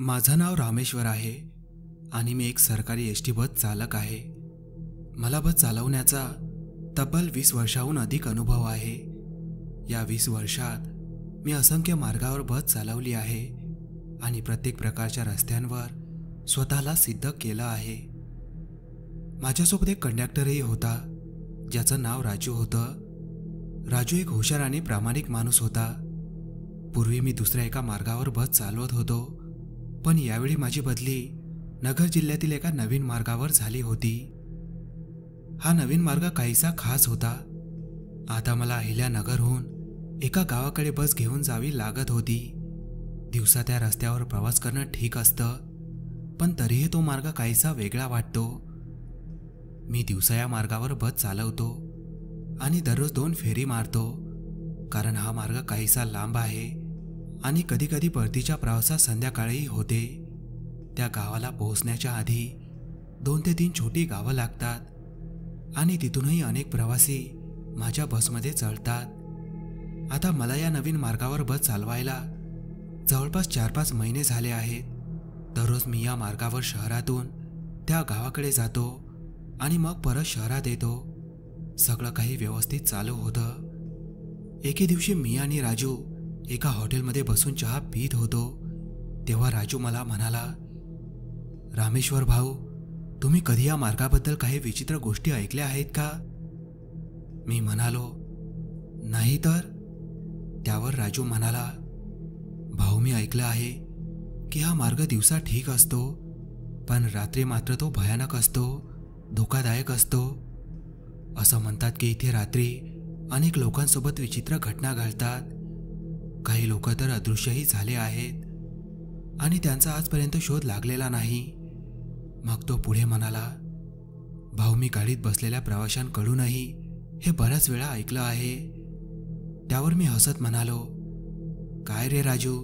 माझं नाव रामेश्वर आहे आणि मी एक सरकारी एसटी बस चालक आहे। मला बस चालवण्याचा तब्बल 20 वर्षाहून अधिक अनुभव आहे। या 20 वर्षात मी असंख्य मार्गावर बस चालवली आहे आणि प्रत्येक प्रकारच्या रस्त्यांवर स्वतःला सिद्ध केलं आहे। माझ्यासोबत एक कंडक्टरही होता ज्याचं नाव राजू होतं। राजू एक हुशार आणि प्रामाणिक माणूस होता। पूर्वी मी दुसऱ्या एका मार्गावर बस चालवत होतो, पण यावेळी माझी बदली नगर जिल्ह्यातील एका नवीन मार्गावर झाली होती। हा नवीन मार्ग काहीसा खास होता। आता मला अहिल्यानगरहून एका गावाकडे बस घेऊन जावी लागत होती। दिवसा त्या रस्त्यावर प्रवास करणं ठीक असतं, पण तरीही तो मार्ग काहीसा वेगळा वाटतो। मी दिवसा या मार्गावर बस चालवतो आणि दररोज 2 फेरी मारतो, कारण हा मार्ग काहीसा लांब आहे आणि कधीकधी परतीच्या प्रवासात संध्याकाळी होते। त्या गावाला पोहोचण्याच्या आधी 2 ते 3 छोटी गावं लागतात आणि तिथूनही अनेक प्रवासी माझ्या बसमध्ये चढतात। आता मला या नवीन मार्गावर बस चालवायला जवळपास 4-5 महिने झाले आहेत। दररोज मी या मार्गावर शहरातून त्या गावाकडे जातो आणि मग परत शहरात येतो। सगळं काही व्यवस्थित चालू होतं। एके दिवशी मी आणि राजू एका हॉटेलमध्ये बसून चहा पीत होतो, तेव्हा राजू मला म्हणाला, रामेश्वर भाऊ, तुम्ही कधी या मार्गाबद्दल काही विचित्र गोष्टी ऐकल्या आहेत का? मी म्हणालो, नाही तर? त्यावर राजू म्हणाला, भाऊ, मी ऐकलं आहे की हा मार्ग दिवसा ठीक असतो, पण रात्री मात्र तो भयानक असतो, धोकादायक असतो। असं म्हणतात की इथे रात्री अनेक लोकांसोबत विचित्र घटना घडतात। काही लोक तर अदृश्यही झाले आहेत आणि त्यांचा आजपर्यंत शोध लागलेला नाही। मग तो पुढे म्हणाला, भाऊ, मी गाडीत बसलेल्या प्रवाशांकडूनही हे बऱ्याच वेळा ऐकलं आहे। त्यावर मी हसत म्हणालो, काय रे राजू,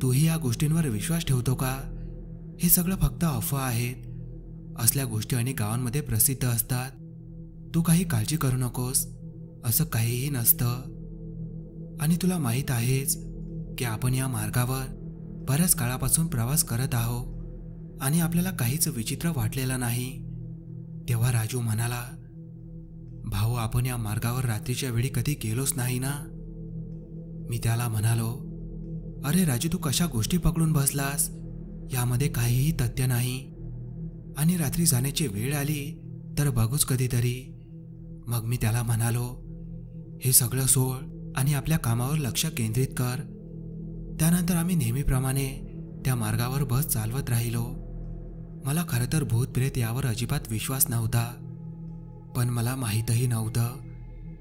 तूही या गोष्टींवर विश्वास ठेवतो का? हे सगळं फक्त अफवा आहेत। असल्या गोष्टी अनेक गावांमध्ये प्रसिद्ध असतात। तू काही काळजी करू नकोस, असं काहीही नसतं। आणि तुला माहीत आहेच की आपण या मार्गावर बऱ्याच काळापासून प्रवास करत आहोत आणि आपल्याला काहीच विचित्र वाटलेलं नाही। तेव्हा राजू म्हणाला, भाऊ, आपण या मार्गावर रात्रीच्या वेळी कधी गेलोच नाही ना? मी त्याला म्हणालो, अरे राजू, तू कशा गोष्टी पकडून बसलास? यामध्ये काहीही तथ्य नाही आणि रात्री जाण्याची वेळ आली तर बघूच कधीतरी। मग मी त्याला म्हणालो, हे सगळं सोड आणि आपल्या कामावर लक्ष केंद्रित कर। त्यानंतर आम्ही नेहमीप्रमाणे त्या मार्गावर बस चालवत राहिलो। मला खरं तर भूतप्रेत यावर अजिबात विश्वास नव्हता, पण मला माहीतही नव्हतं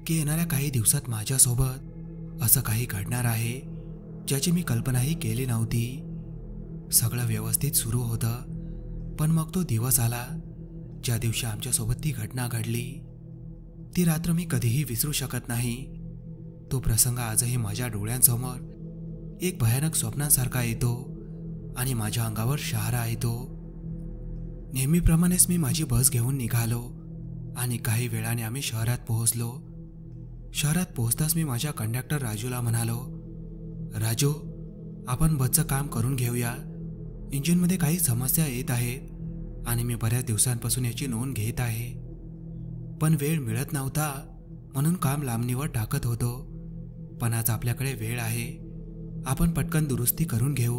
की येणाऱ्या काही दिवसात माझ्यासोबत असं काही घडणार आहे ज्याची मी कल्पनाही केली नव्हती। सगळं व्यवस्थित सुरू होतं, पण मग तो दिवस आला ज्या दिवशी आमच्यासोबत ती घटना घडली। ती रात्र मी कधीही विसरू शकत नाही। तो प्रसंग आजही माझ्या डोळ्यांसमोर एक भयानक स्वप्नासारखा येतो आणि माझ्या अंगावर शहारा येतो। नेहमीप्रमाणेच मी माझी बस घेऊन निघालो आणि काही वेळाने आम्ही शहरात पोहोचलो। शहरात पोहोचताच मी माझ्या कंडक्टर राजूला म्हणालो, राजू, आपण बसचं काम करून घेऊया। इंजिनमध्ये काही समस्या येत आहेत आणि मी बऱ्याच दिवसांपासून याची नोंद घेत आहे, पण वेळ मिळत नव्हता म्हणून काम लांबणीवर टाकत होतो। पण आज आपल्याकडे वेळ आहे, आपण पटकन दुरुस्ती करून घेऊ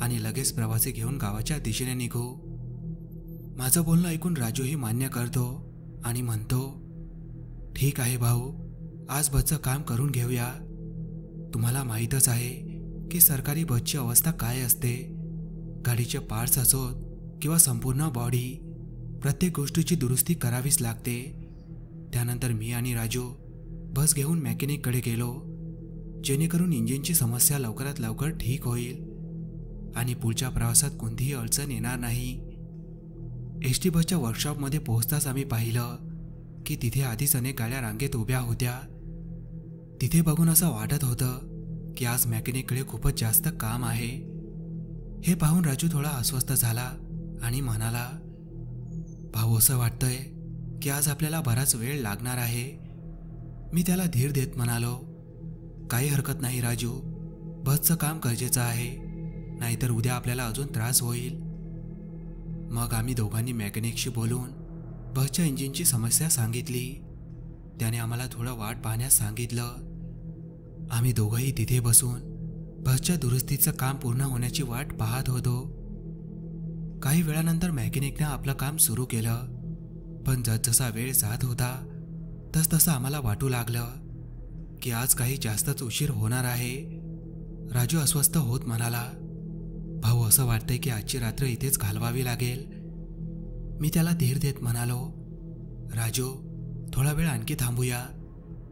आणि लगेच प्रवासी घेऊन गावाच्या दिशेने निघू। माझं बोलणं ऐकून राजूही मान्य करतो आणि म्हणतो, ठीक आहे भाऊ, आज बसचं काम करून घेऊया। तुम्हाला माहीतच आहे की सरकारी बसची अवस्था काय असते। गाडीचे पार्ट्स असोत किंवा संपूर्ण बॉडी, प्रत्येक गोष्टीची दुरुस्ती करावीच लागते। त्यानंतर मी आणि राजू बस घेऊन मेकॅनिककडे गेलो, जेणेकरून इंजिनची समस्या लवकरात लवकर ठीक होईल आणि पुढच्या प्रवासात कोणतीही अडचण येणार नाही। एसटी बसच्या वर्कशॉपमध्ये पोहोचताच आम्ही पाहिलं की तिथे आधीच अनेक गाड्या रांगेत उभ्या होत्या। तिथे बघून असं वाटत होतं की आज मेकॅनिककडे खूपच जास्त काम आहे। हे पाहून राजू थोडा अस्वस्थ झाला आणि म्हणाला, भाऊ, असं वाटतंय की आज आपल्याला बराच वेळ लागणार आहे। मी त्याला धीर देत म्हणालो, काही हरकत नाही राजू, बसचं काम गरजेचं आहे नाहीतर उद्या आपल्याला अजून त्रास होईल. मग आम्ही दोघांनी मेकॅनिकशी बोलून बसच्या इंजिनची समस्या सांगितली. त्याने आम्हाला थोडं वाट पाहण्यास सांगितलं. आम्ही दोघंही तिथे बसून बसच्या दुरुस्तीचं काम पूर्ण होण्याची वाट पाहत होतो. काही वेळानंतर मेकॅनिकने आपलं काम सुरू केलं. पण जसजसा वेळ जात होता तसतसं आम्हाला वाटू लागलं की आज काही जास्तच उशीर होणार आहे. राजू अस्वस्थ होत म्हणाला, भाऊ असं वाटतंय की आजची रात्र इथेच घालवावी लागेल. मी त्याला धीर देत म्हणालो, राजू थोडा वेळ आणखी थांबूया.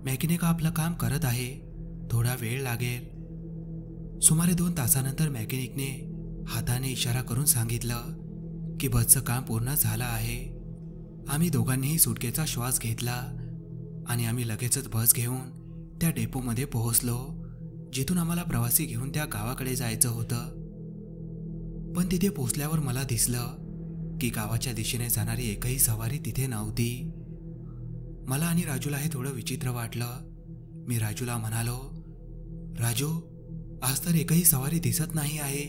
मेकॅनिक आपलं काम करत आहे, थोडा वेळ लागेल. सुमारे 2 तासानंतर मेकॅनिकने हाताने इशारा करून सांगितलं की बसचं काम पूर्ण झालं आहे. आम्ही दोघांनीही सुटकेचा श्वास घेतला आणि आम्ही लगेचच बस घेऊन त्या डेपोमध्ये पोहोचलो, जिथून आम्हाला प्रवासी घेऊन त्या गावाकडे जायचं होतं. पण तिथे पोहोचल्यावर मला दिसलं की गावाच्या दिशेने जाणारी एकही सवारी तिथे नव्हती. मला आणि राजूला हे थोडं विचित्र वाटलं. मी राजूला म्हणालो, राजू आज तर एकही सवारी दिसत नाही आहे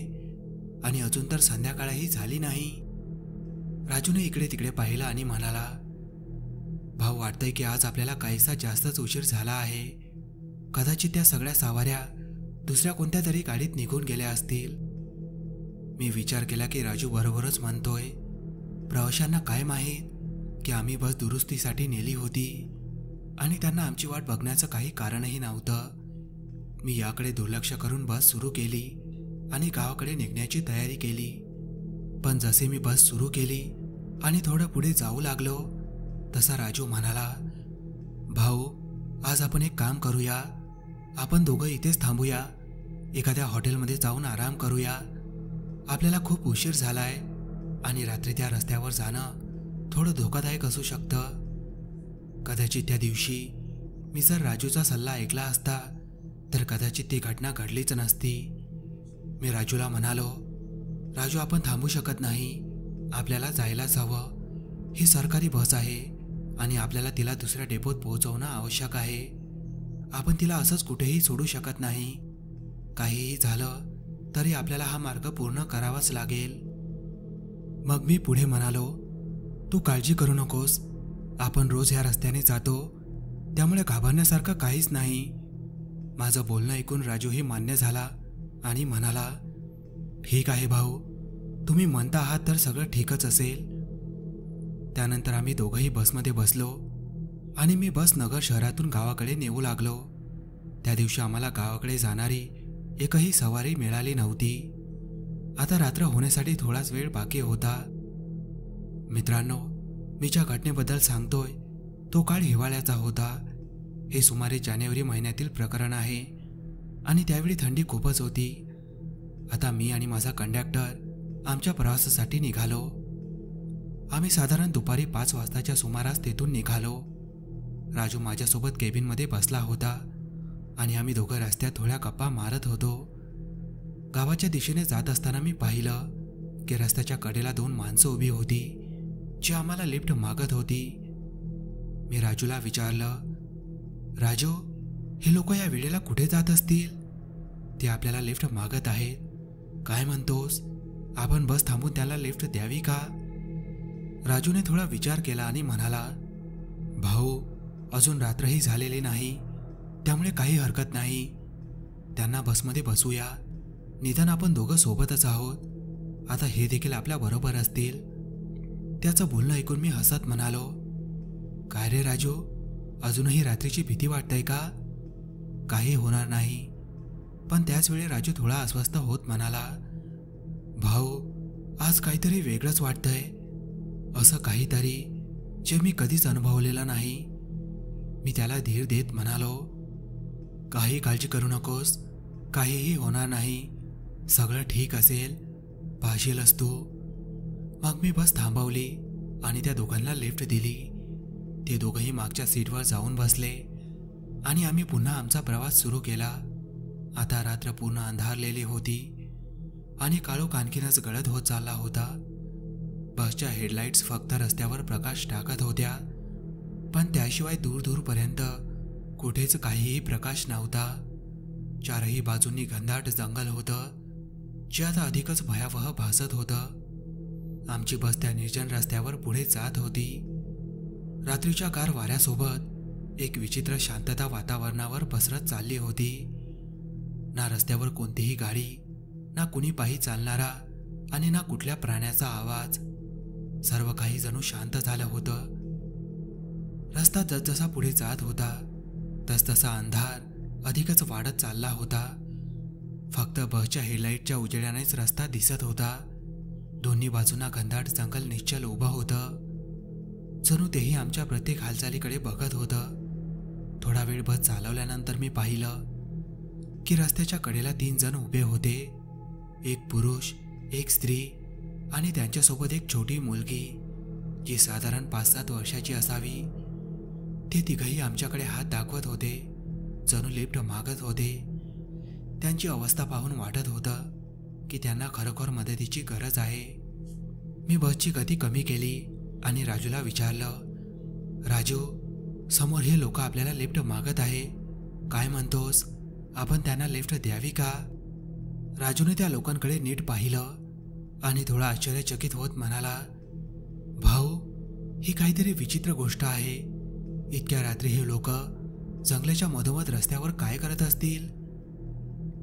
आणि अजून तर संध्याकाळही झाली नाही. राजूने इकडे तिकडे पाहिलं आणि म्हणाला, भाऊ वाटतंय की आज आपल्याला काहीसा जास्तच उशीर झाला आहे. कदाचित त्या सगळ्या सवाऱ्या दुसऱ्या कोणत्या तरी गाडीत निघून गेल्या असतील. मी विचार केला की राजू बरोबरच म्हणतोय. प्रवाशांना काय माहीत की आम्ही बस दुरुस्तीसाठी नेली होती आणि त्यांना आमची वाट बघण्याचं काही कारणही नव्हतं. मी याकडे दुर्लक्ष करून बस सुरू केली आणि गावाकडे निघण्याची तयारी केली. पण जसे मी बस सुरू केली आणि थोडं पुढे जाऊ लागलो तसा राजू म्हणाला, भाऊ आज आपण एक काम करूया. आपण दोघं इथेच थांबूया, एखाद्या हॉटेलमध्ये जाऊन आराम करूया. आपल्याला खूप उशीर झालाय आणि रात्री त्या रस्त्यावर जाणं थोडं धोकादायक असू शकतं. कदाचित त्या दिवशी मी जर राजूचा सल्ला ऐकला असता तर कदाचित ती घटना घडलीच नसती. मी राजूला म्हणालो, राजू आपण थांबू शकत नाही, आपल्याला जायलाच हवं. ही सरकारी बस आहे आणि आपल्याला तिला दुसऱ्या डेपोत पोहोचवणं आवश्यक आहे. आपण तिला असंच कुठेही सोडू शकत नाही. काहीही झालं तरी आपल्याला हा मार्ग पूर्ण करावाच लागेल. मग मी पुढे म्हणालो, तू काळजी करू नकोस, आपण रोज ह्या रस्त्याने जातो, त्यामुळे घाबरण्यासारखं काहीच नाही. माझं बोलणं ऐकून राजूही मान्य झाला आणि म्हणाला, ठीक आहे भाऊ, तुम्ही म्हणता आहात तर सगळं ठीकच असेल. त्यानंतर आम्ही दोघंही बसमध्ये बसलो आणि मी बस नगर शहरातून गावाकडे नेऊ लागलो. त्या दिवशी आम्हाला गावाकडे जाणारी एकही सवारी मिळाली नव्हती. आता रात्र होण्यासाठी थोडाच वेळ बाकी होता. मित्रांनो, मी ज्या घटनेबद्दल सांगतोय तो काळ हिवाळ्याचा होता. हे सुमारे जानेवारी महिन्यातील प्रकरण आहे आणि त्यावेळी थंडी खूपच होती. आता मी आणि माझा कंडक्टर आमच्या प्रवासासाठी निघालो. आम्ही साधारण दुपारी 5 वाजताच्या सुमारास तेथून निघालो. राजू माझ्यासोबत केबिनमध्ये बसला होता आणि आम्ही दोघं रस्त्यात थोड्या गप्पा मारत होतो. गावाच्या दिशेने जात असताना मी पाहिलं की रस्त्याच्या कडेला 2 माणसं उभी होती जी आम्हाला लिफ्ट मागत होती. मी राजूला विचारलं, राजू हे लोक या वेळेला कुठे जात असतील? ते आपल्याला लिफ्ट मागत आहेत, काय म्हणतोस? आपण बस थांबून त्याला लिफ्ट द्यावी का? राजूने थोडा विचार केला आणि म्हणाला, भाऊ अजून रात्रही झालेली नाही, त्यामुळे काही हरकत नाही. त्यांना बसमध्ये बसूया, निदान आपण दोघं सोबतच आहोत. आता हे देखील आपल्या बरोबर असतील. त्याचं बोलणं ऐकून मी हसत म्हणालो, काय रे राजू, अजूनही रात्रीची भीती वाटतंय का? काही होणार नाही. पण त्याच वेळी राजू थोडा अस्वस्थ होत म्हणाला, भाऊ आज काहीतरी वेगळंच वाटतंय, असं काहीतरी जे मी कधीच अनुभवलेलं नाही. मी त्याला धीर देत म्हणालो, काही काळजी करू नकोस, काहीही होणार नाही, सगळं ठीक असेल, पाहशीलच तू. मग मी बस थांबवली आणि त्या दोघांना लिफ्ट दिली. ते दोघंही मागच्या सीटवर जाऊन बसले आणि आम्ही पुन्हा आमचा प्रवास सुरू केला. आता रात्र पूर्ण अंधारलेली होती आणि काळोख आणखीनच गडद होत चालला होता. बसच्या हेडलाईट्स फक्त रस्त्यावर प्रकाश टाकत होत्या, पण त्याशिवाय दूर दूरपर्यंत कुठेच काहीही प्रकाश नव्हता. चारही बाजूंनी घनदाट जंगल होतं जे आता अधिकच भयावह भासत होतं. आमची बस त्या निर्जन रस्त्यावर पुढे जात होती. रात्रीच्या गार वाऱ्यासोबत एक विचित्र शांतता वातावरणावर पसरत चालली होती. ना रस्त्यावर कोणतीही गाडी, ना कुणी पायी चालणारा आणि ना कुठल्या प्राण्याचा आवाज. सर्व काही जणू शांत झालं होतं. रस्ता जसजसा पुढे जात होता तसतसा अंधार अधिकच वाढत चालला होता. फक्त बसच्या हेडलाईटच्या उजेडानेच रस्ता दिसत होता. दोन्ही बाजूंना घनदाट जंगल निश्चल उभं होतं. जणू तेही आमच्या प्रत्येक हालचालीकडे बघत होतं. थोडा वेळ बस चालवल्यानंतर मी पाहिलं की रस्त्याच्या कडेला 3 जण उभे होते. एक पुरुष, एक स्त्री आणि त्यांच्यासोबत एक छोटी मुलगी जी साधारण 5-7 वर्षाची असावी. ते तिघही आमच्याकडे हात दाखवत होते, जणू लिफ्ट मागत होते. त्यांची अवस्था पाहून वाटत होतं की त्यांना खरोखर मदतीची गरज आहे. मी बसची गती कमी केली आणि राजूला विचारलं, राजू, समोर हे लोक आपल्याला लिफ्ट मागत आहे, काय म्हणतोस? आपण त्यांना लिफ्ट द्यावी का? राजूने त्या लोकांकडे नीट पाहिलं आणि थोडा आश्चर्यचकित होत म्हणाला, भाऊ, ही काहीतरी विचित्र गोष्ट आहे. इतक्या रात्री हे लोक जंगलाच्या मधोमध रस्त्यावर काय करत असतील?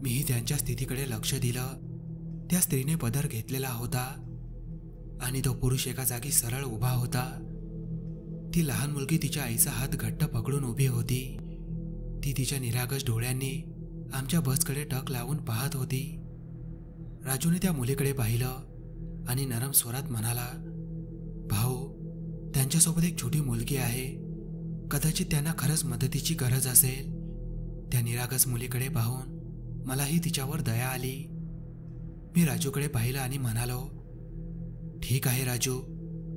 मीही त्यांच्या स्थितीकडे लक्ष दिलं. त्या स्त्रीने पदर घेतलेला होता आणि तो पुरुष एका जागी सरळ उभा होता. ती लहान मुलगी तिच्या आईचा हात घट्ट पकडून उभी होती. ती तिच्या निरागस डोळ्यांनी आमच्या बसकडे टक लावून पाहत होती. राजूने त्या मुलीकडे पाहिलं आणि नरम स्वरात म्हणाला, भाऊ, त्यांच्यासोबत एक छोटी मुलगी आहे. कदाचित त्यांना खरंच मदतीची गरज असेल. त्या निरागस मुलीकडे पाहून मलाही तिच्यावर दया आली. मी राजूकडे पाहिलं आणि म्हणालो, ठीक आहे राजू,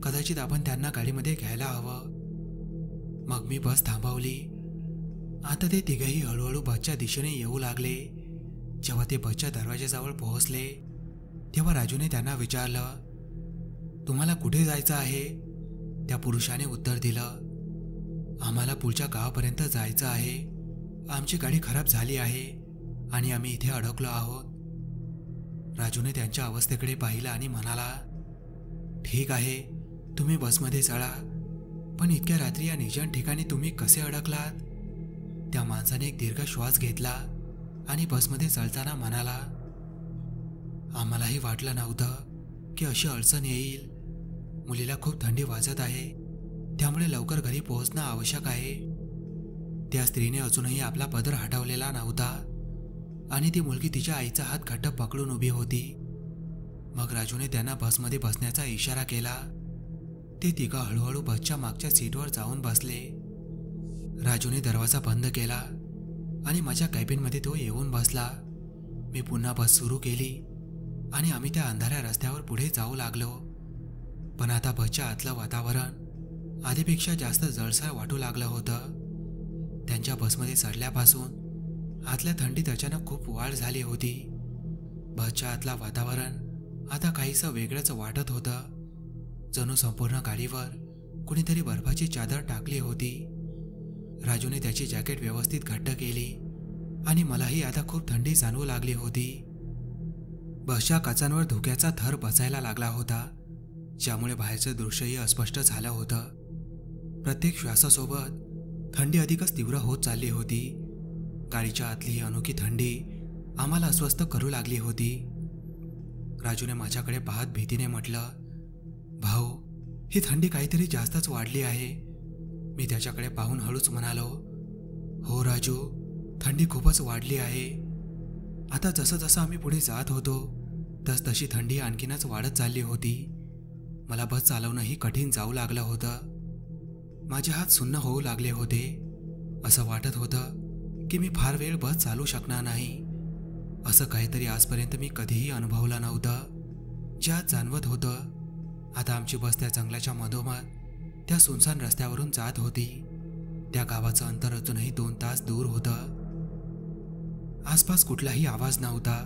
कदाचित आपण त्यांना गाडीमध्ये घ्यायला हवं. मग मी बस थांबवली. आता ते तिघेही हळूहळू बसच्या दिशेने येऊ लागले. जेव्हा ते बसच्या दरवाजाजवळ पोहोचले तेव्हा राजूने त्यांना विचारलं, तुम्हाला कुठे जायचं आहे? त्या पुरुषाने उत्तर दिलं, आम्हाला पुढच्या गावापर्यंत जायचं आहे. आमची गाडी खराब झाली आहे आणि आम्ही इथे अडकलो आहोत. राजूने त्यांच्या अवस्थेकडे पाहिलं आणि म्हणाला, ठीक आहे, तुम्ही बसमध्ये चढा, पण इतक्या रात्री या निर्जन ठिकाणी तुम्ही कसे अडकलात? त्या माणसाने एक दीर्घ श्वास घेतला आणि बसमध्ये चढताना म्हणाला, आम्हालाही वाटलं नव्हतं की अशी अडचण येईल. मुलीला खूप थंडी वाजत आहे, त्यामुळे लवकर घरी पोहोचणं आवश्यक आहे. त्या स्त्रीने अजूनही आपला पदर हटवलेला नव्हता आणि ती मुलगी तिच्या आईचा हात घट्ट पकडून उभी होती. मग राजूने त्यांना बसमध्ये बसण्याचा इशारा केला. ते तिघं हळूहळू बसच्या मागच्या सीटवर जाऊन बसले. राजूने दरवाजा बंद केला आणि माझ्या कॅबिनमध्ये तो येऊन बसला. मी पुन्हा बस सुरू केली आणि आम्ही त्या अंधाऱ्या रस्त्यावर पुढे जाऊ लागलो. पण आता बसच्या आतलं वातावरण आधीपेक्षा जास्त जळसळ वाटू लागलं होतं. त्यांच्या बसमध्ये चढल्यापासून आतल्या थंडीत अचानक खूप वाढ झाली होती. बसच्या आतलं वातावरण आता काहीसं वेगळंच वाटत होतं. जणू संपूर्ण गाडीवर कुणीतरी बर्फाची चादर टाकली होती. राजूने त्याची जॅकेट व्यवस्थित घट्ट केली आणि मलाही आता खूप थंडी जाणवू लागली होती. बसच्या काचांवर धुक्याचा थर बसायला लागला होता, ज्यामुळे बाहेरचं दृश्यही अस्पष्ट झालं होतं. प्रत्येक श्वासासोबत थंडी अधिकच तीव्र होत चालली होती. गाडीच्या आतली ही अनोखी थंडी आम्हाला अस्वस्थ करू लागली होती. राजूने माझ्याकडे पाहत भीतीने म्हटलं, भाऊ, ही थंडी काहीतरी जास्तच वाढली आहे. मी त्याच्याकडे पाहून हळूच म्हणालो, हो राजू, थंडी खूपच वाढली आहे. आता जसं जसं आम्ही पुढे जात होतो तशी थंडी आणखीनच वाढत चालली होती. मला बस चालवणंही कठीण जाऊ लागलं होतं. माझे हात सुन्न होऊ लागले होते. असं वाटत होतं की मी फार वेळ बस चालू शकणार नाही. असं काहीतरी आजपर्यंत मी कधीही अनुभवलं नव्हतं. ज्यात जाणवत होतं आता आमची बस त्या जंगलाच्या मधोमध त्या सुनसान रस्त्यावरून जात होती. त्या गावाचं अंतर अजूनही 2 तास दूर होतं. आसपास कुठलाही आवाज नव्हता,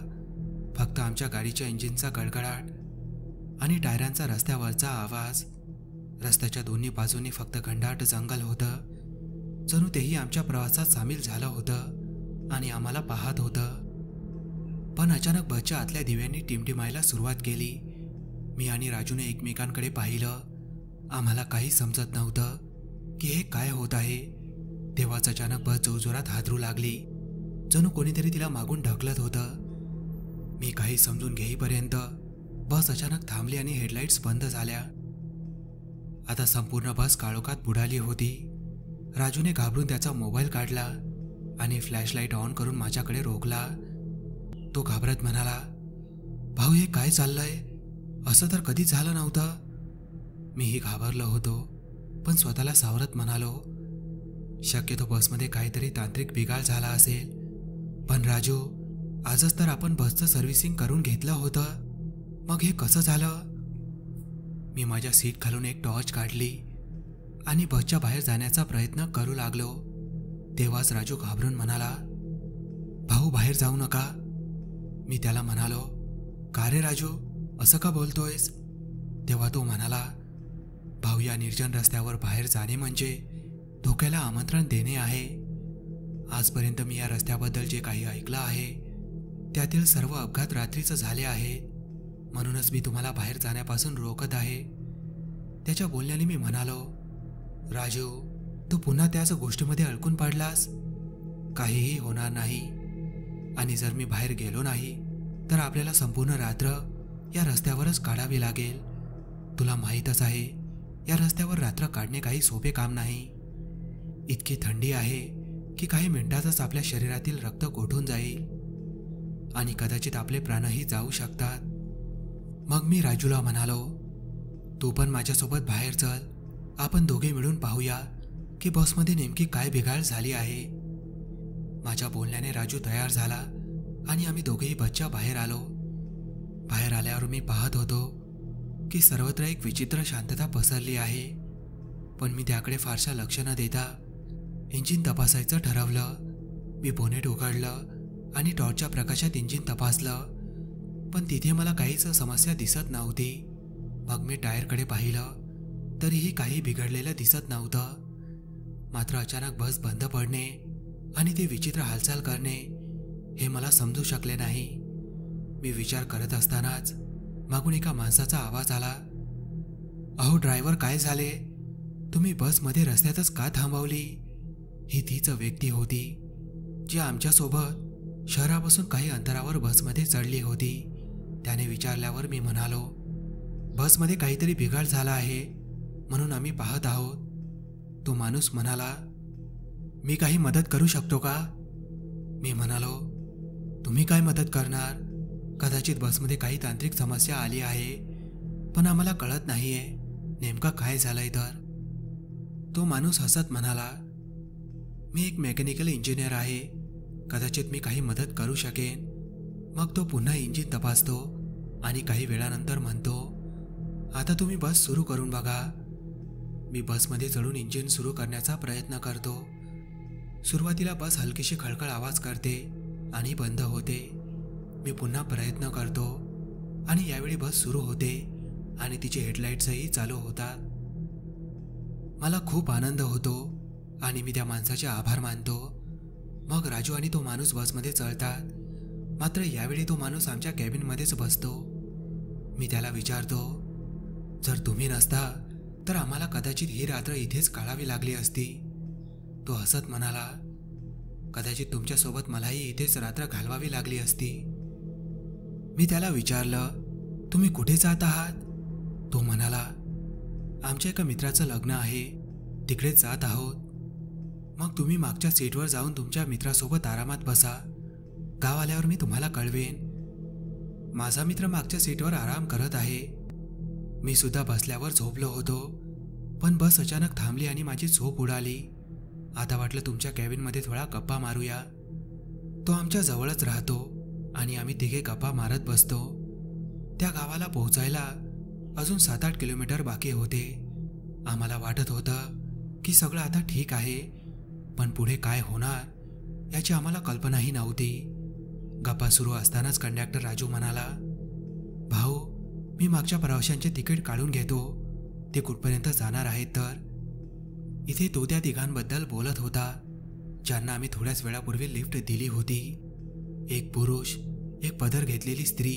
फक्त आमच्या गाडीच्या इंजिनचा गडगडाट आणि टायरांचा रस्त्यावरचा आवाज. रस्त्याच्या दोन्ही बाजूंनी फक्त घनदाट जंगल होतं. जणू तेही आमच्या प्रवासात सामील झालं होतं आणि आम्हाला पाहत होतं. पण अचानक बसच्या आतल्या दिव्यांनी टिमटिमायला सुरुवात केली. मी आणि राजूने एकमेकांकडे पाहिलं. आम्हाला काही समजत नव्हतं की हे काय होत आहे. तेव्हाच अचानक बस जोरजोरात हादरू लागली, जणू कोणीतरी तिला मागून ढकलत होतं. मी काही समजून घेईपर्यंत बस अचानक थांबली आणि हेडलाईट्स बंद झाल्या. आता संपूर्ण बस काळोखात बुडाली होती. राजूने घाबरून त्याचा मोबाईल काढला आणि फ्लॅशलाईट ऑन करून माझ्याकडे रोखला. तो घाबरत म्हणाला, भाऊ हे काय चाललंय? असं तर कधीच झालं नव्हतं. मीही घाबरलो होतो, पण स्वतःला सावरत म्हणालो, शक्यतो बसमध्ये काहीतरी तांत्रिक बिघाड झाला असेल. पण राजू, आजच तर आपण बसचं सर्व्हिसिंग करून घेतलं होतं, मग हे कसं झालं? मी माझ्या सीट खालून एक टॉर्च काढली आणि बसच्या बाहेर जाण्याचा प्रयत्न करू लागलो. तेव्हाच राजू घाबरून म्हणाला, भाऊ बाहेर जाऊ नका. मी त्याला म्हणालो, का रे राजू, असं का बोलतोयस? तेव्हा तो म्हणाला, भाऊ या निर्जन रस्त्यावर बाहेर जाणे म्हणजे धोक्याला आमंत्रण देणे आहे. आजपर्यंत मी या रस्त्याबद्दल जे काही ऐकलं आहे त्यातील सर्व अपघात रात्रीच झाले आहेत. म्हणूनच मी तुम्हाला बाहेर जाण्यापासून रोखत आहे. त्याच्या बोलण्याने मी म्हणालो, राजू तू पुन्हा त्याच गोष्टीमध्ये अडकून पडलास. काहीही होणार नाही. आणि जर मी बाहेर गेलो नाही तर आपल्याला संपूर्ण रात्र या रस्त्यावरच काढावी लागेल. तुला माहीतच आहे या रस्त्यावर रात्र काढणे काही सोपे काम नाही. इतकी थंडी आहे की काही मिनिटातच आपल्या शरीरातील रक्त गोठून जाईल आणि कदाचित आपले प्राणही जाऊ शकतात. मग मी राजूला म्हणालो, तू पण माझ्यासोबत बाहेर चल. आपण दोघे मिळून पाहूया की बसमध्ये नेमकी काय बिघाड झाली आहे. माझ्या बोलण्याने राजू तयार झाला आणि आम्ही दोघेही बसच्या बाहेर आलो. बाहेर आल्यावर मी पाहत होतो की सर्वत्र एक विचित्र शांतता पसरली आहे. पण मी त्याकडे फारशा लक्ष न देता इंजिन तपासायचं ठरवलं. मी बोनेट उघडलं आणि टॉर्चच्या प्रकाशात इंजिन तपासलं, पण तिथे मला काहीच समस्या दिसत नव्हती. मग मी टायरकडे पाहिलं तरीही काही बिघडलेलं दिसत नव्हतं. मात्र अचानक बस बंद पडणे आणि ते विचित्र हालचाल करणे हे मला समजू शकले नाही. मी विचार करत असतानाच मागून एका माणसाचा आवाज आला, अहो ड्रायव्हर, काय झाले? तुम्ही बसमध्ये रस्त्यातच का थांबवली? ही तीच व्यक्ती होती जी आमच्यासोबत शहरापासून काही अंतरावर बसमध्ये चढली होती. त्याने विचारल्यावर मी म्हणालो, बसमध्ये काहीतरी बिघाड झाला आहे म्हणून आम्ही पाहत आहोत. तो माणूस म्हणाला, मी काही मदत करू शकतो का? मी म्हणालो, तुम्ही काय मदत करणार? कदाचित बसमध्ये काही तांत्रिक समस्या आली आहे, पण आम्हाला कळत नाहीये नेमका काय झालंय तर. तो माणूस हसत म्हणाला, मी एक मेकॅनिकल इंजिनियर आहे, कदाचित मी काही मदत करू शकेन. मग तो पुन्हा इंजिन तपासतो आणि काही वेळानंतर म्हणतो, आता तुम्ही बस सुरू करून बघा. मी बसमध्ये चढून इंजिन सुरू करण्याचा प्रयत्न करतो. सुरुवातीला बस हलकीशी खळखळ आवाज करते आणि बंद होते. मी पुन्हा प्रयत्न करतो आणि यावेळी बस सुरू होते आणि तिचे हेडलाईट्सही चालू होतात. मला खूप आनंद होतो आणि मी त्या माणसाचे आभार मानतो. मग राजू आणि तो माणूस बसमध्ये चढतात. मात्र यावेळी तो माणूस आमच्या कॅबिनमध्येच बसतो. मी त्याला विचारतो, जर तुम्ही नसता तर आम्हाला कदाचित ही रात्र इथेच काढावी लागली असती. तो हसत म्हणाला, कदाचित तुमच्यासोबत मलाही इथेच रात्र घालवावी लागली असती. मी त्याला विचारलं, तुम्ही कुठे जात आहात? तो म्हणाला, आमच्या एका मित्राचं लग्न आहे, तिकडेच जात आहोत. मग तुम्ही मागच्या सीटवर जाऊन तुमच्या मित्रासोबत आरामात बसा. गाव आल्यावर मी तुम्हाला कळवेन. माझा मित्र मागच्या सीटवर आराम करत आहे. मी सुद्धा बसल्यावर झोपलो होतो, पण बस अचानक थांबली आणि माझी झोप उडाली. आता वाटलं तुमच्या कॅबिनमध्ये थोडा गप्पा मारूया. तो आमच्या जवळच राहतो आणि आम्ही तिघे गप्पा मारत बसतो. त्या गावाला पोहोचायला अजून 7-8 किलोमीटर बाकी होते. आम्हाला वाटत होतं की सगळं आता ठीक आहे, पण पुढे काय होणार याची आम्हाला कल्पनाही नव्हती. गप्पा सुरू असतानाच कंडक्टर राजू म्हणाला, भाऊ, मी मागच्या प्रवाशांचे तिकीट काढून घेतो. ते कुठपर्यंत जाणार आहेत तर. इथे तो त्या तिघांबद्दल बोलत होता ज्यांना आम्ही थोड्याच वेळापूर्वी लिफ्ट दिली होती. एक पुरुष, एक पदर घेतलेली स्त्री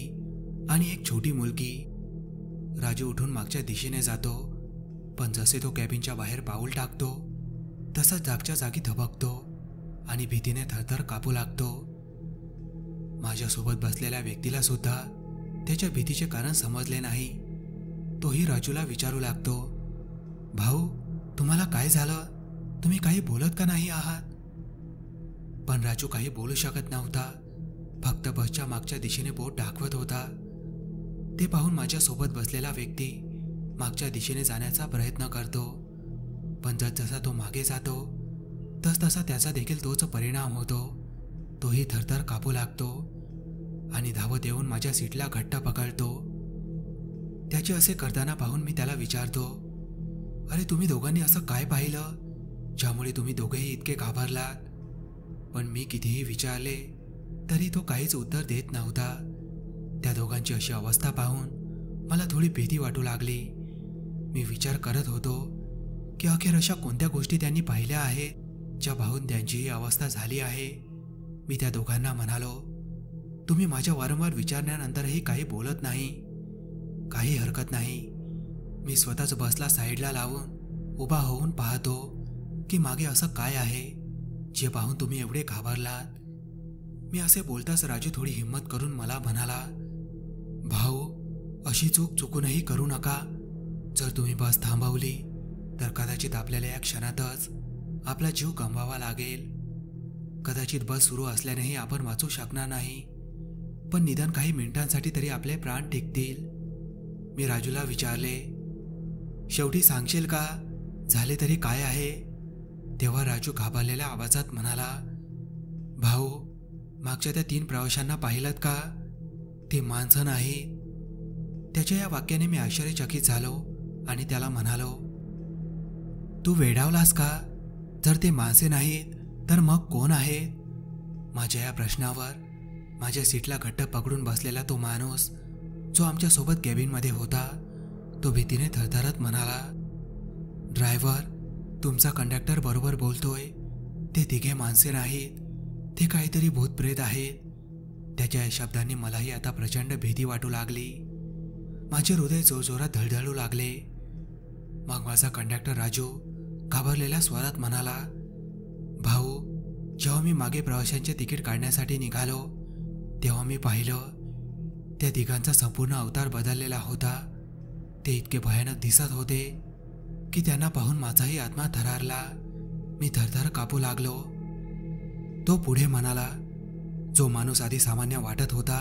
आणि एक छोटी मुलगी. राजू उठून मागच्या दिशेने जातो, पण जसे तो कॅबिनच्या बाहेर पाऊल टाकतो तसा जागच्या जागी थबकतो आणि भीतीने थरथर कापू लागतो. माझ्यासोबत बसलेल्या व्यक्तीला सुद्धा त्याच्या भीतीचे कारण समजले नाही. तोही राजूला विचारू लागतो, भाऊ तुम्हाला काय झालं? तुम्ही काही बोलत का नाही आहात? पण राजू काही बोलू शकत नव्हता, फक्त बसच्या मागच्या दिशेने बोट दाखवत होता. ते पाहून माझ्यासोबत बसलेला व्यक्ती मागच्या दिशेने जाण्याचा प्रयत्न करतो, पण जसजसा तो मागे जातो तसतसा त्याचा देखील तोच परिणाम होतो. तोही थरथर कापू लागतो आणि धावत येऊन माझ्या सीटला घट्ट पकडतो. त्याचे असे करताना पाहून मी त्याला विचारतो, अरे तुम्ही दोघांनी असं काय पाहिलं ज्यामुळे तुम्ही दोघेही इतके घाबरलात? पण मी कितीही विचारले तरी तो काहीच उत्तर देत नव्हता. त्या दोघांची अशी अवस्था पाहून मला थोडी भीती वाटू लागली. मी विचार करत होतो की अखेर अशा कोणत्या गोष्टी त्यांनी पाहिल्या आहेत ज्या पाहून त्यांची ही अवस्था झाली आहे. मी त्या दोघांना म्हणालो, तुम्ही माझ्या वारंवार विचारण्यानंतरही काही बोलत नाही. काही हरकत नाही. मी स्वतःच बसला साईडला लावून उभा होऊन पाहतो की मागे असं काय आहे जे पाहून तुम्ही एवढे घाबरलात. मी असे बोलताच राजू थोडी हिंमत करून मला म्हणाला, भाऊ अशी चूक चुकूनही करू नका. जर तुम्ही बस थांबवली तर कदाचित आपल्याला या क्षणातच आपला जीव गमवावा लागेल. कदाचित बस सुरू असल्यानेही आपण वाचू शकणार नाही, पण निदान काही मिनिटांसाठी तरी आपले प्राण टिकतील. मी राजूला विचारले, शेवटी सांगशील का झाले तरी काय आहे? तेव्हा राजू घाबरलेल्या आवाजात म्हणाला, भाऊ मागच्या त्या 3 प्रवाशांना पाहिलं का? ते माणसं नाही. त्याच्या या वाक्याने मी आश्चर्यचकित झालो आणि त्याला म्हणालो, तू वेडावलास का? जर ते माणसे नाहीत तर मग कोण आहेत? माझ्या या प्रश्नावर माझ्या सीटला घट्ट पकडून बसलेला तो माणूस जो आमच्या सोबत कॅबिनमध्ये होता तो भीतीने थरथरत म्हणाला, ड्रायव्हर तुमचा कंडक्टर बरोबर बोलतोय. ते तिघे माणसे नाहीत, ते काहीतरी भूतप्रेत आहेत. त्याच्या या शब्दांनी मलाही आता प्रचंड भीती वाटू लागली. माझे हृदय जोरजोरात धडधडू लागले. मग माझा कंडक्टर राजू घाबरलेल्या स्वरात म्हणाला, भाऊ जेव्हा मी मागे प्रवाशांचे तिकीट काढण्यासाठी निघालो तेव्हा मी पाहिलं त्या तिघांचा संपूर्ण अवतार बदललेला होता. ते इतके भयानक दिसत होते की त्यांना पाहून माझाही आत्मा थरारला. मी थरथर कापू लागलो. तो पुढे म्हणाला, जो माणूस आधी सामान्य वाटत होता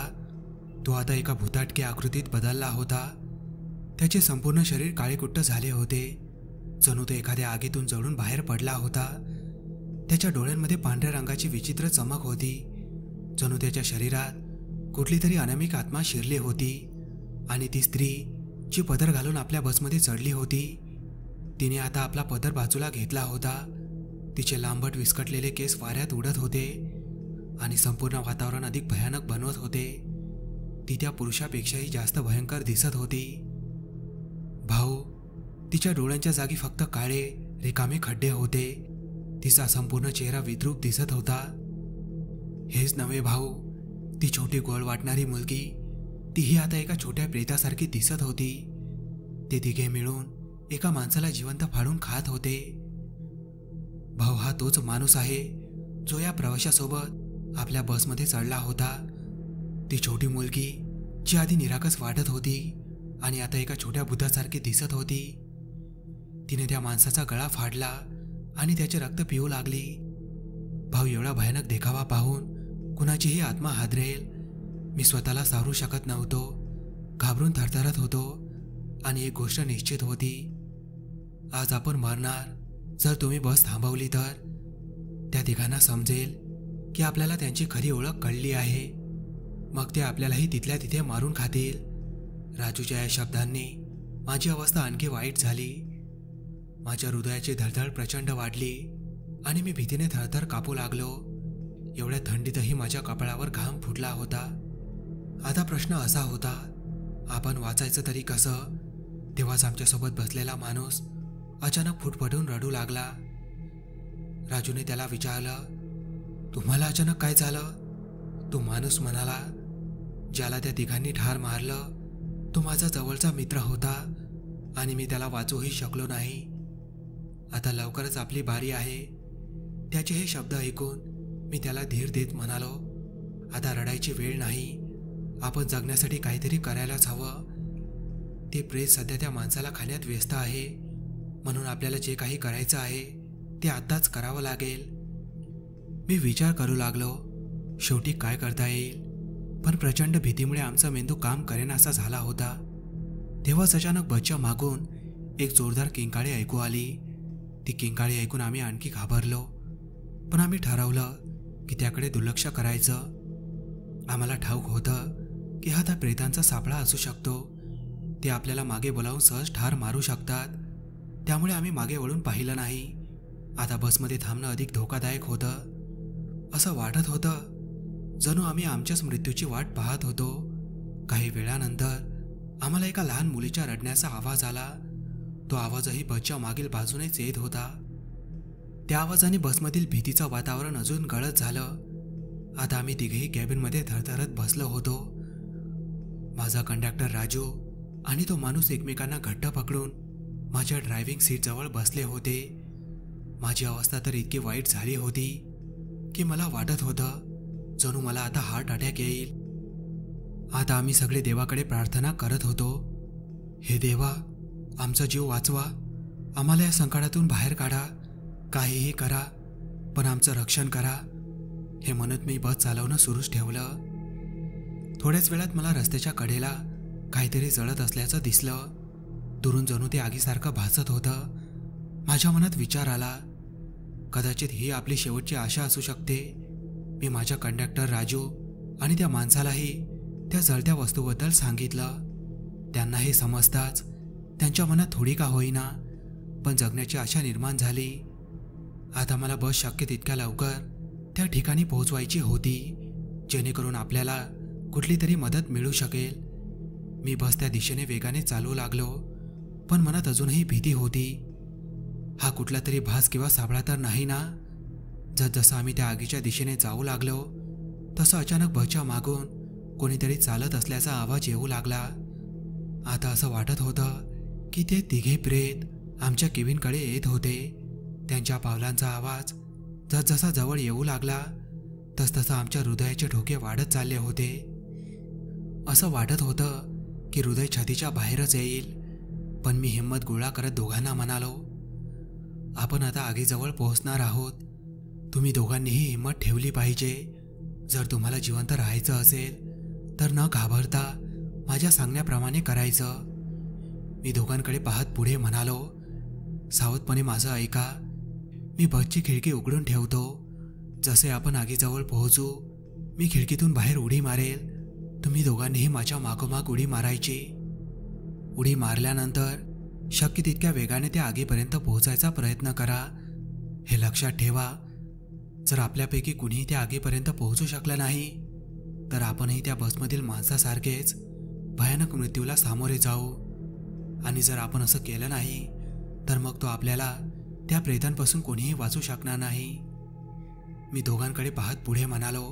तो आता एका भुताटकी आकृतीत बदलला होता. त्याचे संपूर्ण शरीर काळेकुट्ट झाले होते, जणू तो एखाद्या आगीतून जळून बाहेर पडला होता. त्याच्या डोळ्यांमध्ये पांढऱ्या रंगाची विचित्र चमक होती, जणू त्याच्या शरीरात कुठली तरी अनामिक आत्मा शिरली होती. आणि ती स्त्री जी पदर घालून आपल्या बसमध्ये चढली होती तिने आता आपला पदर बाजूला घेतला होता. तिचे लांबट विस्कटलेले केस वाऱ्यात उडत होते आणि संपूर्ण वातावरण अधिक भयानक बनवत होते. ती त्या पुरुषापेक्षाही जास्त भयंकर दिसत होती. भाऊ तिच्या डोळ्यांच्या जागी फक्त काळे रिकामे खड्डे होते. तिचा संपूर्ण चेहरा विद्रूप दिसत होता. हेच नव्हे भाऊ, ती छोटी गोळ वाटणारी मुलगी तीही आता एका छोट्या प्रेतासारखी दिसत होती. ते तिघे मिळून एका माणसाला जिवंत फाडून खात होते. भाऊ हा तोच माणूस आहे जो या प्रवाशासोबत आपल्या बसमध्ये चढला होता. ती छोटी मुलगी जी आधी निरागस वाटत होती आणि आता एका छोट्या भूतासारखी दिसत होती. तिने त्या माणसाचा गळा फाडला आणि त्याचे रक्त पिऊ लागली. भाऊ एवढा भयानक देखावा पाहून कुणाचीही आत्मा हादरेल. मी स्वतःला सावरू शकत नव्हतो. घाबरून थरथरत होतो आणि एक गोष्ट निश्चित होती, आज आपण मरणार. जर तुम्ही बस थांबवली तर त्या तिघांना समजेल की आपल्याला त्यांची खरी ओळख कळली आहे. मग ते आपल्यालाही तिथल्या तिथे मारून खातील. राजूच्या या शब्दांनी माझी अवस्था आणखी वाईट झाली. माझ्या हृदयाची धडधड प्रचंड वाढली आणि मी भीतीने थरथर कापू लागलो. एवढ्या थंडीतही माझ्या कपाळावर घाम फुटला होता. आता प्रश्न असा होता, आपण वाचायचं तरी कसं? तेव्हाच आमच्यासोबत बसलेला माणूस अचानक फुटफुटून रडू लागला. राजूने त्याला विचारलं, तुम्हाला अचानक काय झालं? तो माणूस म्हणाला, ज्याला त्या तिघांनी ठार मारलं तो माझा जवळचा मित्र होता आणि मी त्याला वाचूही शकलो नाही. आता लवकरच आपली बारी आहे. त्याचे हे शब्द ऐकून मी त्याला धीर देत म्हणालो, आता रडायची वेळ नाही. आपण जगण्यासाठी काहीतरी करायलाच हवं. ते प्रेत सध्या त्या माणसाला खाण्यात व्यस्त आहे, म्हणून आपल्याला जे काही करायचं आहे ते आत्ताच करावं लागेल. मी विचार करू लागलो, शेवटी काय करता येईल. पण प्रचंड भीतीमुळे आमचा मेंदू काम करेनासा झाला होता. तेव्हाच अचानक बसच्या मागून एक जोरदार किंकाळी ऐकू आली. ती किंकाळी ऐकून आम्ही आणखी घाबरलो, पण आम्ही ठरवलं की त्याकडे दुर्लक्ष करायचं. आम्हाला ठाऊक होतं की हा त्या प्रेतांचा सापळा असू शकतो. ते आपल्याला मागे बोलावून सहज ठार मारू शकतात. त्यामुळे आम्ही मागे वळून पाहिलं नाही. आता बसमध्ये थांबणं अधिक धोकादायक होतं. असं वाटत होतं जणू आम्ही आमच्याच मृत्यूची वाट पाहत होतो. काही वेळानंतर आम्हाला एका लहान मुलीच्या रडण्याचा आवाज आला. तो आवाजही बसच्या मागील बाजूनेच येत होता. त्या आवाजाने बसमधील भीतीचं वातावरण अजून गडद झालं. आता आम्ही तिघेही कॅबिनमध्ये थरथरत बसलो होतो. माझा कंडक्टर राजू आणि तो माणूस एकमेकांना घट्ट पकडून माझ्या ड्रायव्हिंग सीटजवळ बसले होते. माझी अवस्था तर इतकी वाईट झाली होती की मला वाटत होतं जणू मला आता हार्ट अटॅक येईल. आता आम्ही सगळे देवाकडे प्रार्थना करत होतो, हे देवा, आमचा जीव वाचवा, आम्हाला या संकटातून बाहेर काढा, काहीही करा, पण आमचं रक्षण करा. हे म्हणत मी बस चालवणं सुरूच ठेवलं. थोड्याच वेळात मला रस्त्याच्या कडेला काहीतरी जळत असल्याचं दिसलं. दुरून जणू ते आगीसारखं भासत होतं. माझ्या मनात विचार आला, कदाचित ही आपली शेवटची आशा असू शकते. मी माझ्या कंडक्टर राजू आणि त्या माणसालाही त्या जळत्या वस्तूबद्दल सांगितलं. त्यांना हे समजताच त्यांच्या मनात थोडी का होईना पण जगण्याची आशा निर्माण झाली. आता मला बस शक्य तितक्या लवकर त्या ठिकाणी पोहोचवायची होती, जेणेकरून आपल्याला कुठली तरी मदत मिळू शकेल. मी बस त्या दिशेने वेगाने चालू लागलो, पण मनात अजूनही भीती होती. हा कुठला तरी भास किंवा सापळा तर नाही ना? जसजसं आम्ही त्या आगीच्या दिशेने जाऊ लागलो तसं अचानक बसच्या मागून कोणीतरी चालत असल्याचा आवाज येऊ लागला. आता असं वाटत होतं की ते तिघे प्रेत आमच्या केबिनकडे येत होते. त्यांच्या पावलांचा आवाज जसजसा जवळ येऊ लागला तसतसं आमच्या हृदयाचे ठोके वाढत चालले होते. असं वाटत होतं की हृदय छातीच्या बाहेरच येईल. पण मी हिंमत गोळा करत दोघांना म्हणालो, आपण आता आगीजवळ पोहोचणार आहोत. तुम्ही दोघांनीही हिंमत ठेवली पाहिजे. जर तुम्हाला जिवंत राहायचं असेल तर न घाबरता माझ्या सांगण्याप्रमाणे करायचं. मी दोघांकडे पाहत पुढे म्हणालो, सावधपणे माझं ऐका. मी बसची खिडकी उघडून ठेवतो. जसे आपण आगीजवळ पोहोचू मी खिडकीतून बाहेर उडी मारेल. तुम्ही दोघांनीही माझ्या मागोमाग उडी मारायची. उडी मारल्यानंतर शक्य तितक्या वेगाने त्या आगीपर्यंत पोहोचायचा प्रयत्न करा. हे लक्षात ठेवा, जर आपल्यापैकी कुणीही त्या आगीपर्यंत पोहोचू शकलं नाही तर आपणही त्या बसमधील माणसासारखेच भयानक मृत्यूला सामोरे जाऊ. आणि जर आपण असं केलं नाही तर मग तो आपल्याला त्या प्रेतांपासून कोणीही वाचू शकणार नाही. मी दोघांकडे पाहत पुढे म्हणालो,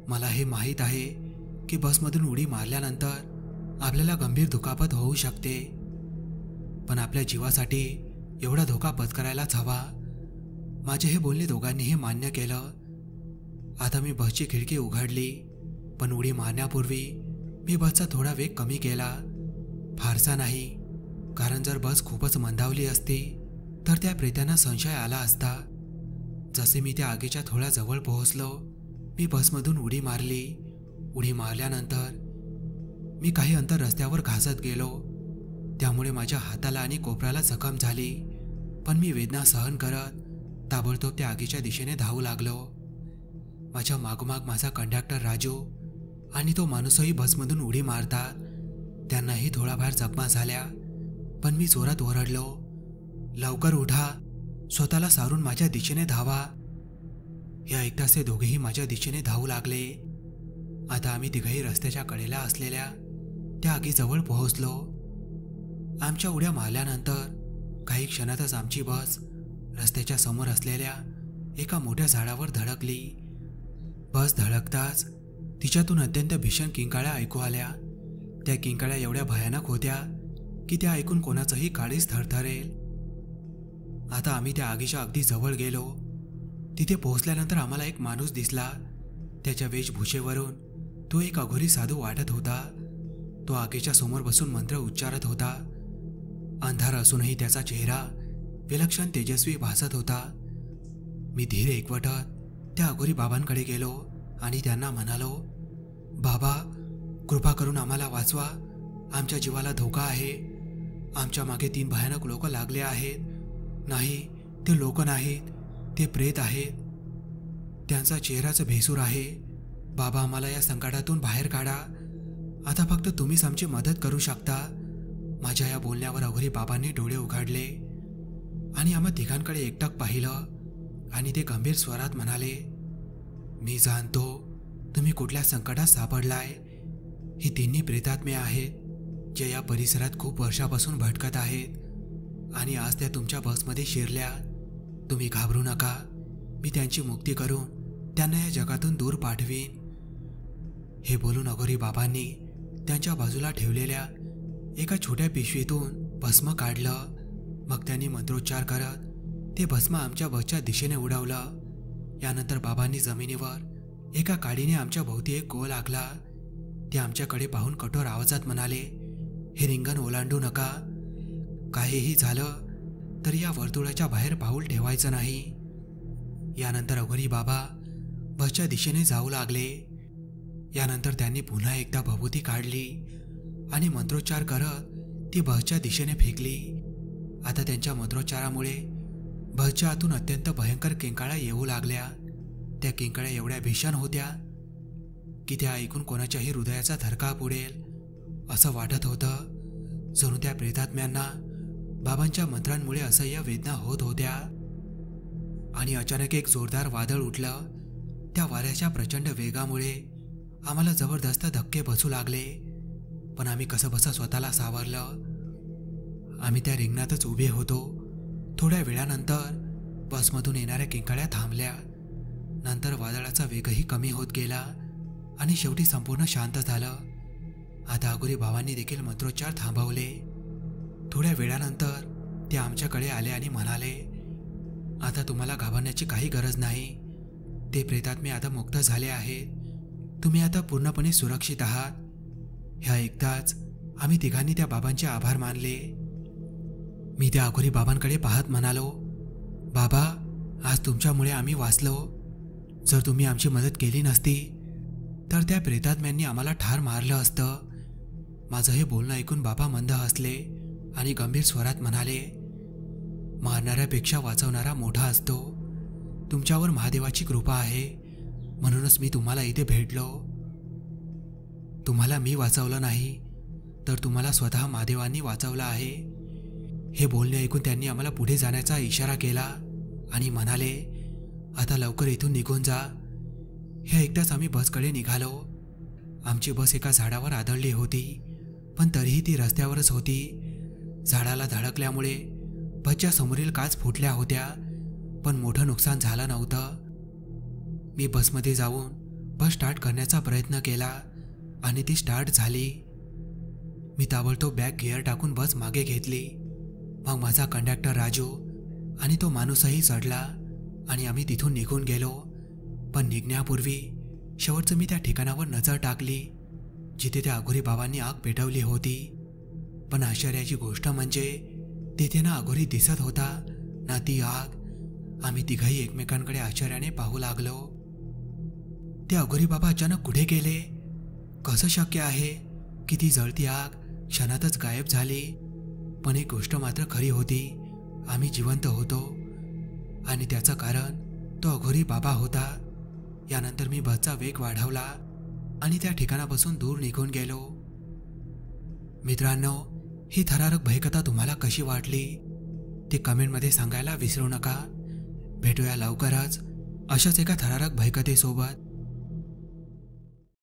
मला हे माहीत आहे की बसमधून उडी मारल्यानंतर आपल्याला गंभीर दुखापत होऊ शकते, पण आपल्या जीवासाठी एवढा धोका पत्करायलाच हवा. माझे हे बोलणे दोघांनीही मान्य केलं. आता मी बसची खिडकी उघडली, पण उडी मारण्यापूर्वी मी बसचा थोडा वेग कमी केला. फारसा नाही, कारण जर बस खूपच मंदावली असती तर त्या प्रेत्यांना संशय आला असता. जसे मी त्या आगीच्या थोड्या जवळ पोहोचलो मी बसमधून उडी मारली. उडी मारल्यानंतर मी काही अंतर रस्त्यावर घासत गेलो. त्यामुळे माझ्या हाताला आणि कोपऱ्याला जखम झाली, पण मी वेदना सहन करत ताबडतोब त्या आगीच्या दिशेने धावू लागलो. माझ्या मागोमाग माझा कंडक्टर राजू आणि तो माणूसही बसमधून उडी मारतात. त्यांनाही थोडाफार जखमा झाल्या, पण मी जोरात ओरडलो, लवकर उठा, स्वतःला सारून माझ्या दिशेने धावा. हे ऐकताच ते दोघेही माझ्या दिशेने धावू लागले. आता आम्ही तिघेही रस्त्याच्या कडेला असलेल्या त्या आगीजवळ पोहोचलो. आमच्या उड्या मारल्यानंतर काही क्षणातच आमची बस रस्त्याच्या समोर असलेल्या एका मोठ्या झाडावर धडकली. बस धडकताच तिच्यातून अत्यंत भीषण किंकाळ्या ऐकू आल्या. त्या किंकाळ्या एवढ्या भयानक होत्या की त्या ऐकून कोणाचंही काळीच थरथरेल. आता आम्ही त्या आगीच्या अगदी जवळ गेलो. तिथे पोहोचल्यानंतर आम्हाला एक माणूस दिसला. त्याच्या वेशभूषेवरून तो एक अघोरी साधू वाटत होता. तो आगीच्या समोर बसून मंत्र उच्चारत होता. अंधार असूनही त्याचा चेहरा विलक्षण तेजस्वी भासत होता. मी धीर एकवटत त्या अघोरी बाबांकडे गेलो आणि त्यांना म्हणालो, बाबा, कृपा करून आम्हाला वाचवा. आमच्या जीवाला धोका आहे. आमच्या मागे 3 भयानक लोक लागले आहेत. नाही, ते लोक नाहीत, ते प्रेत आहेत. त्यांचा चेहराच भेसूर आहे. बाबा, आम्हाला या संकटातून बाहेर काढा. आता फक्त तुम्हीच आमची मदत करू शकता. माझ्या या बोलण्यावर अघोरी बाबांनी डोळे उघडले आणि आम्हा तिघांकडे एकटक पाहिलं आणि ते गंभीर स्वरात म्हणाले, मी जाणतो तुम्ही कुठल्या संकटात सापडलाय. ही 3 प्रेतात्मे आहेत जे या परिसरात खूप वर्षापासून भटकत आहेत आणि आज त्या तुमच्या बसमध्ये शिरल्या. तुम्ही घाबरू नका. मी त्यांची मुक्ती करून त्यांना या जगातून दूर पाठवीन. हे बोलून अघोरी बाबांनी त्यांच्या बाजूला ठेवलेल्या एका छोट्या पिशवीतून भस्म काढलं. मग त्यांनी मंत्रोच्चार करत ते भस्म आमच्या बसच्या दिशेने उडवलं. यानंतर बाबांनी जमिनीवर एका काडीने आमच्या भोवती एक गोल आखला. ते आमच्याकडे पाहून कठोर आवाजात म्हणाले, हे रिंगण ओलांडू नका. काहीही झालं तर या वर्तुळाच्या बाहेर पाऊल ठेवायचं नाही. यानंतर अघोरी बाबा बसच्या दिशेने जाऊ लागले. यानंतर त्यांनी पुन्हा एकदा भभूती काढली आणि मंत्रोच्चार करत ती बसच्या दिशेने फेकली. आता त्यांच्या मंत्रोच्चारामुळे बसच्या आतून अत्यंत भयंकर किंकाळ्या येऊ लागल्या. त्या किंकाळ्या एवढ्या भीषण होत्या की त्या ऐकून कोणाच्याही हृदयाचा धरकाप उडेल असं वाटत होतं. जणू त्या प्रेतात्म्यांना बाबांच्या मंत्रांमुळे असह्य वेदना होत होत्या. आणि अचानक एक जोरदार वादळ उठलं. त्या वाऱ्याच्या प्रचंड वेगामुळे आम्हाला जबरदस्त धक्के बसू लागले. पण आम्ही कसंबसं स्वतःला सावरलं. आम्ही त्या रिंगणातच उभे होतो. थोड्या वेळानंतर बसमधून येणाऱ्या किंकाळ्या थांबल्या. नंतर वादळाचा वेगही कमी होत गेला आणि शेवटी संपूर्ण शांत झालं. आता अघोरी बाबांनी देखील मंत्रोच्चार थांबवले. थोड्या वेळानंतर ते आमच्याकडे आले आणि म्हणाले, आता तुम्हाला घाबरण्याची काही गरज नाही. ते प्रेतात्मे आता मुक्त झाले आहेत. तुम्ही आता पूर्णपणे सुरक्षित आहात. ह्या ऐकताच आम्ही तिघांनी त्या बाबांचे आभार मानले. मी त्या अघोरी बाबांकडे पाहत म्हणालो, बाबा, आज तुमच्यामुळे आम्ही वाचलो. जर तुम्ही आमची मदत केली नसती तर त्या प्रेतात्म्यांनी आम्हाला ठार मारलं असतं. माझं हे बोलणं ऐकून बाबा मंद हसले आणि गंभीर स्वरात म्हणाले, मारणाऱ्यापेक्षा वाचवणारा मोठा असतो. तुमच्यावर महादेवाची कृपा आहे, म्हणूनच मी तुम्हाला इथे भेटलो. तुम्हाला मी वाचवलं नाही तर तुम्हाला स्वतः महादेवांनी वाचवलं आहे. हे बोलणे ऐकून त्यांनी आम्हाला पुढे जाण्याचा इशारा केला आणि म्हणाले, आता लवकर इथून निघून जा. हे ऐकताच आम्ही बसकडे निघालो. आमची बस एका झाडावर आदळली होती, पण तरीही ती रस्त्यावरच होती. झाडाला धडकल्यामुळे बसच्या समोरील काच फुटल्या होत्या, पण मोठं नुकसान झालं नव्हतं. मी बसमध्ये जाऊन बस स्टार्ट करण्याचा प्रयत्न केला आणि ती स्टार्ट झाली. मी ताबडतोब बॅक गिअर टाकून बस मागे घेतली. मग माझा कंडक्टर राजू आणि तो माणूसही चढला आणि आम्ही तिथून निघून गेलो. पण निघण्यापूर्वी शेवटचं मी त्या ठिकाणावर नजर टाकली जिथे त्या अघोरी बाबांनी आग पेटवली होती. पण आश्चर्याची गोष्ट म्हणजे तिथे ना अघोरी दिसत होता ना ती आग. आम्ही तिघही एकमेकांकडे आश्चर्याने पाहू लागलो. ते अघोरी बाबा अचानक कुठे गेले? कसं शक्य आहे की ती जळती आग क्षणातच गायब झाली? पण एक गोष्ट मात्र खरी होती, आम्ही जिवंत होतो आणि त्याचं कारण तो अघोरी बाबा होता. यानंतर मी बसचा वेग वाढवला आणि त्या ठिकाणापासून दूर निघून गेलो. मित्रांनो, ही थरारक भयकथा तुम्हाला कशी वाटली ते कमेंटमध्ये सांगायला विसरू नका. भेटूया लवकरच अशाच एका थरारक भयकथेसोबत.